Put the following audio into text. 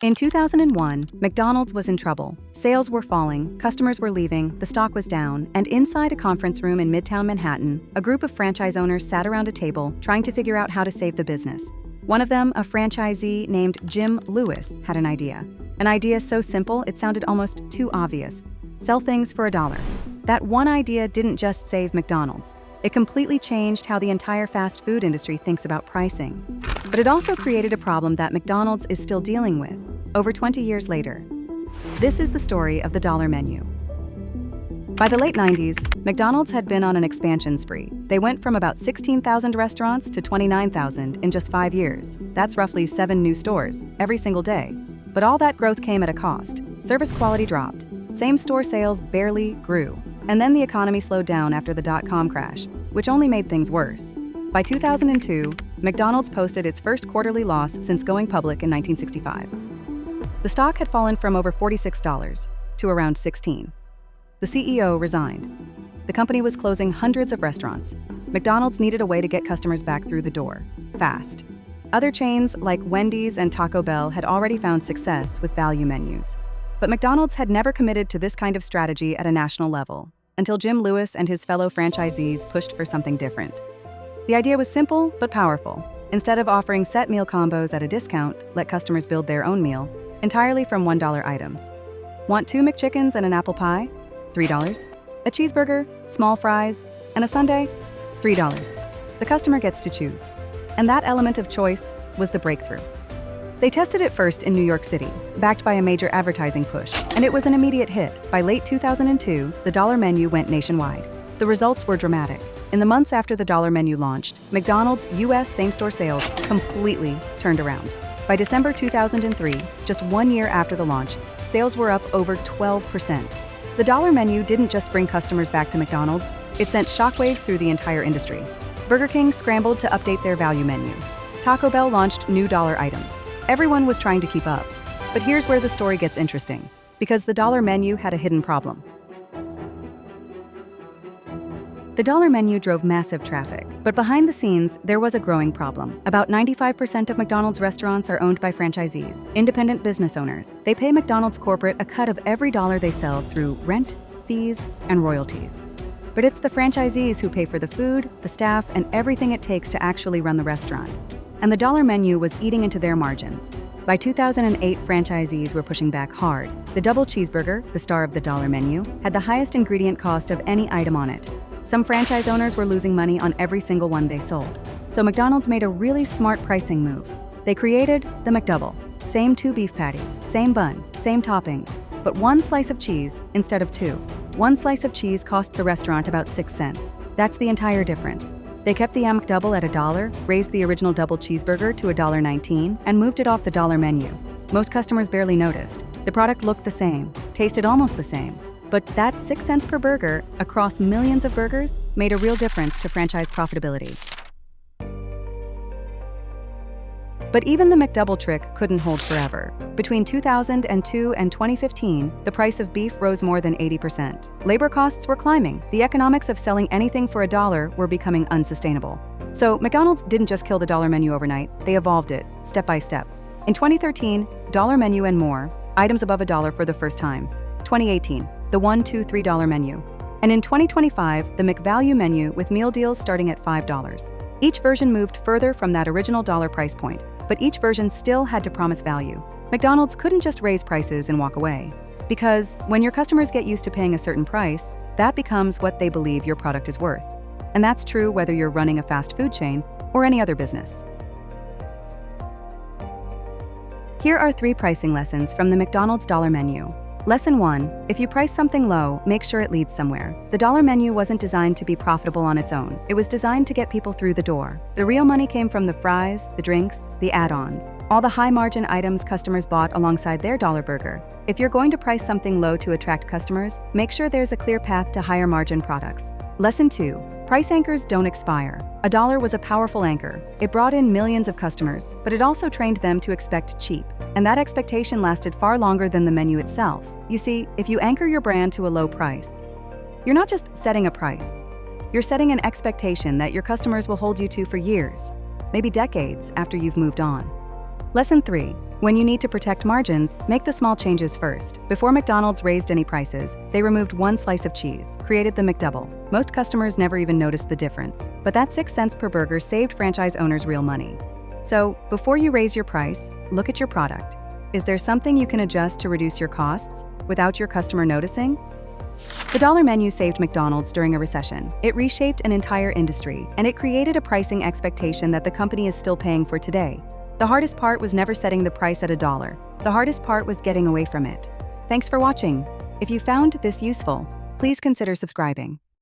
In 2001, McDonald's was in trouble. Sales were falling, customers were leaving, the stock was down, and inside a conference room in Midtown Manhattan, a group of franchise owners sat around a table trying to figure out how to save the business. One of them, a franchisee named Jim Lewis, had an idea. An idea so simple it sounded almost too obvious. Sell things for $1. That one idea didn't just save McDonald's. It completely changed how the entire fast food industry thinks about pricing. But it also created a problem that McDonald's is still dealing with, over 20 years later. This is the story of the dollar menu. By the late 90s, McDonald's had been on an expansion spree. They went from about 16,000 restaurants to 29,000 in just 5 years. That's roughly 7 new stores, every single day. But all that growth came at a cost. Service quality dropped. Same-store sales barely grew. And then the economy slowed down after the dot-com crash, which only made things worse. By 2002, McDonald's posted its first quarterly loss since going public in 1965. The stock had fallen from over $46 to around $16. The CEO resigned. The company was closing hundreds of restaurants. McDonald's needed a way to get customers back through the door, fast. Other chains like Wendy's and Taco Bell had already found success with value menus. But McDonald's had never committed to this kind of strategy at a national level, until Jim Lewis and his fellow franchisees pushed for something different. The idea was simple but powerful. Instead of offering set meal combos at a discount, let customers build their own meal, entirely from $1 items. Want 2 McChickens and an apple pie? $3. A cheeseburger, small fries, and a sundae? $3. The customer gets to choose. And that element of choice was the breakthrough. They tested it first in New York City, backed by a major advertising push, and it was an immediate hit. By late 2002, the dollar menu went nationwide. The results were dramatic. In the months after the dollar menu launched, McDonald's U.S. same-store sales completely turned around. By December 2003, just 1 year after the launch, sales were up over 12%. The dollar menu didn't just bring customers back to McDonald's, it sent shockwaves through the entire industry. Burger King scrambled to update their value menu. Taco Bell launched new dollar items. Everyone was trying to keep up. But here's where the story gets interesting, because the dollar menu had a hidden problem. The dollar menu drove massive traffic, but behind the scenes, there was a growing problem. About 95% of McDonald's restaurants are owned by franchisees, independent business owners. They pay McDonald's corporate a cut of every dollar they sell through rent, fees, and royalties. But it's the franchisees who pay for the food, the staff, and everything it takes to actually run the restaurant. And the dollar menu was eating into their margins. By 2008, franchisees were pushing back hard. The double cheeseburger, the star of the dollar menu, had the highest ingredient cost of any item on it. Some franchise owners were losing money on every single one they sold. So McDonald's made a really smart pricing move. They created the McDouble. Same 2 beef patties, same bun, same toppings, but 1 slice of cheese instead of 2. 1 slice of cheese costs a restaurant about 6 cents. That's the entire difference. They kept the McDouble at $1, raised the original double cheeseburger to $1.19, and moved it off the dollar menu. Most customers barely noticed. The product looked the same, tasted almost the same. But that 6 cents per burger across millions of burgers made a real difference to franchise profitability. But even the McDouble trick couldn't hold forever. Between 2002 and 2015, the price of beef rose more than 80%. Labor costs were climbing. The economics of selling anything for $1 were becoming unsustainable. So McDonald's didn't just kill the dollar menu overnight, they evolved it, step by step. In 2013, dollar menu and more, items above $1 for the first time. 2018, the $1, $2, $3 menu. And in 2025, the McValue menu with meal deals starting at $5. Each version moved further from that original dollar price point, but each version still had to promise value. McDonald's couldn't just raise prices and walk away. Because when your customers get used to paying a certain price, that becomes what they believe your product is worth. And that's true whether you're running a fast food chain or any other business. Here are 3 pricing lessons from the McDonald's dollar menu. Lesson 1, if you price something low, make sure it leads somewhere. The dollar menu wasn't designed to be profitable on its own. It was designed to get people through the door. The real money came from the fries, the drinks, the add-ons, all the high-margin items customers bought alongside their dollar burger. If you're going to price something low to attract customers, make sure there's a clear path to higher margin products. Lesson 2, price anchors don't expire. $1 was a powerful anchor. It brought in millions of customers, but it also trained them to expect cheap. And that expectation lasted far longer than the menu itself. You see, if you anchor your brand to a low price, you're not just setting a price. You're setting an expectation that your customers will hold you to for years, maybe decades after you've moved on. Lesson 3, When you need to protect margins, make the small changes first. Before McDonald's raised any prices, they removed one slice of cheese, created the McDouble. Most customers never even noticed the difference, but that 6 cents per burger saved franchise owners real money. So, before you raise your price, look at your product. Is there something you can adjust to reduce your costs without your customer noticing? The dollar menu saved McDonald's during a recession. It reshaped an entire industry, and it created a pricing expectation that the company is still paying for today. The hardest part was never setting the price at $1. The hardest part was getting away from it. Thanks for watching. If you found this useful, please consider subscribing.